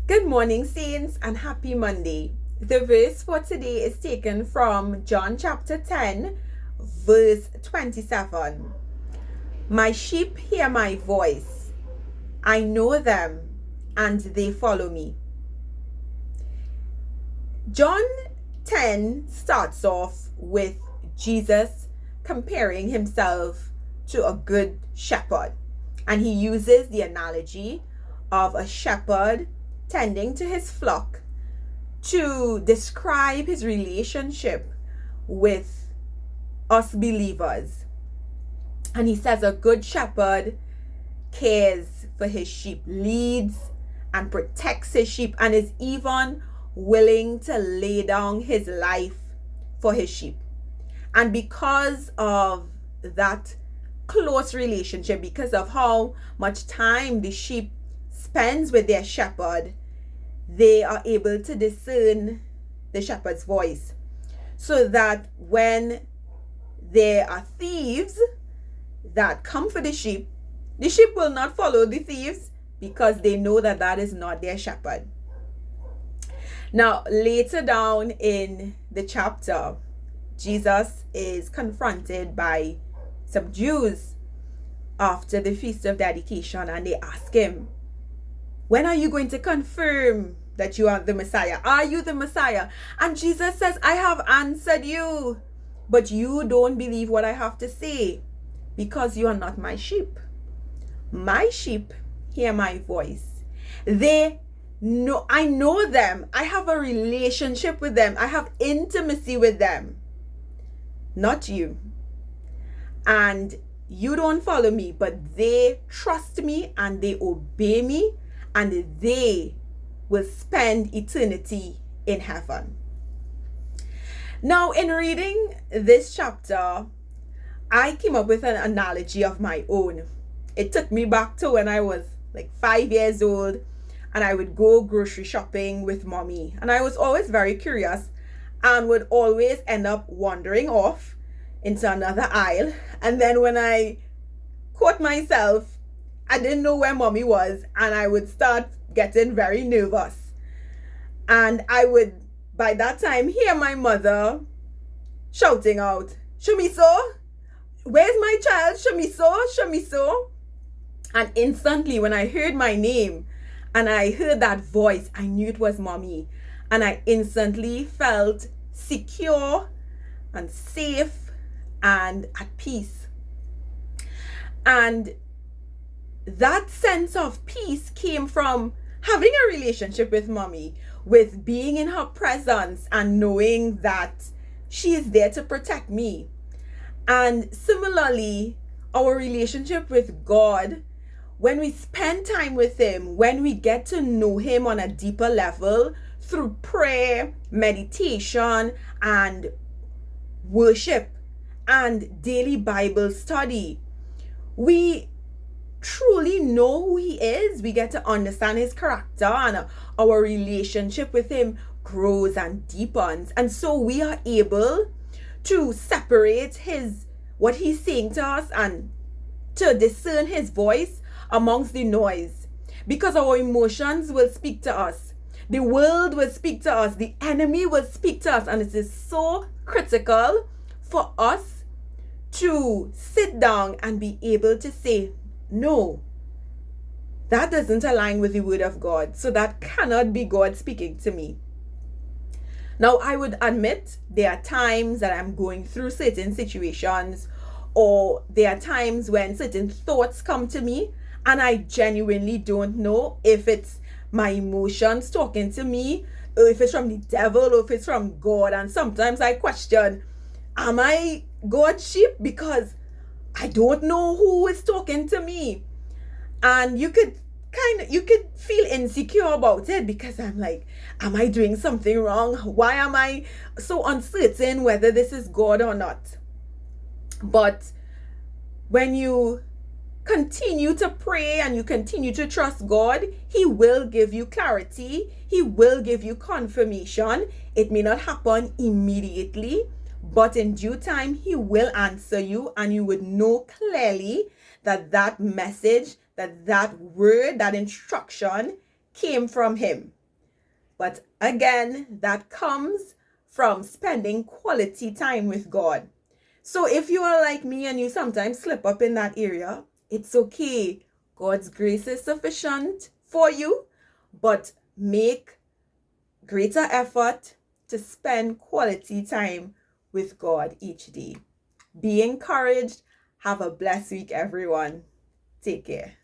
Good morning, saints, and happy Monday. The verse for today is taken from John chapter 10, verse 27. My sheep hear my voice. I know them, and they follow me. John 10 starts off with Jesus comparing himself to a good shepherd. And he uses the analogy of a shepherd tending to his flock to describe his relationship with us believers. And he says a good shepherd cares for his sheep, leads and protects his sheep, and is even willing to lay down his life for his sheep. And because of that close relationship, because of how much time the sheep spends with their shepherd, they are able to discern the shepherd's voice, so that when there are thieves that come for the sheep will not follow the thieves, because they know that that is not their shepherd. Now, later down in the chapter, Jesus is confronted by some Jews after the Feast of Dedication, and they ask him, when are you going to confirm that you are the Messiah? Are you the Messiah? And Jesus says, I have answered you, but you don't believe what I have to say, because you are not my sheep. My sheep hear my voice. I know them. I have a relationship with them. I have intimacy with them. Not you. And you don't follow me, but they trust me and they obey me, and they will spend eternity in heaven. Now, in reading this chapter, I came up with an analogy of my own. It took me back to when I was like 5 years old, and I would go grocery shopping with mommy. And I was always very curious and would always end up wandering off into another aisle. And then when I caught myself, I didn't know where mommy was, and I would start getting very nervous. And I would, by that time, hear my mother shouting out, Shamiso, where's my child? Shamiso, Shamiso. And instantly, when I heard my name and I heard that voice, I knew it was mommy. And I instantly felt secure and safe and at peace. And that sense of peace came from having a relationship with mommy, with being in her presence and knowing that she is there to protect me. And similarly, our relationship with God, when we spend time with him, when we get to know him on a deeper level through prayer, meditation, and worship, and daily Bible study, we truly know who he is. We get to understand his character, and our relationship with him grows and deepens. And so we are able to separate what he's saying to us and to discern his voice amongst the noise, because our emotions will speak to us, the world will speak to us, the enemy will speak to us. And it is so critical for us to sit down and be able to say, no, that doesn't align with the word of God, so that cannot be God speaking to me. Now, I would admit there are times that I'm going through certain situations, or there are times when certain thoughts come to me and I genuinely don't know if it's my emotions talking to me, or if it's from the devil, or if it's from God. And sometimes I question, am I God's sheep? Because I don't know who is talking to me. And you could feel insecure about it, because I'm like, am I doing something wrong? Why am I so uncertain whether this is God or not? But when you continue to pray and you continue to trust God, he will give you clarity. He will give you confirmation. It may not happen immediately, but in due time, he will answer you, and you would know clearly that that message, that word, that instruction came from him. But again, that comes from spending quality time with God. So if you are like me and you sometimes slip up in that area, it's okay. God's grace is sufficient for you, but make greater effort to spend quality time with God each day. Be encouraged. Have a blessed week, everyone. Take care.